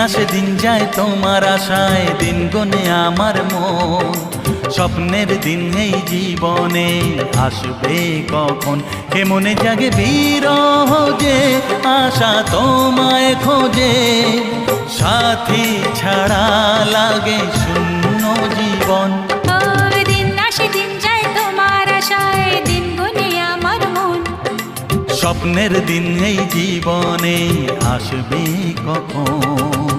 আসে দিন যায় তোমার আশায়, দিন গনে আমার মন। স্বপ্নের দিন এই জীবনে আসবে কখন, কেমনে জাগে বিরহ যে আশা তোমায় খোঁজে। সাথী ছাড়া লাগে শূন্য জীবন। দিন আসে দিন যায় তোমার আশায়, দিন গনে আমার মন। স্বপ্নের দিন এই জীবনে আসবে কখন।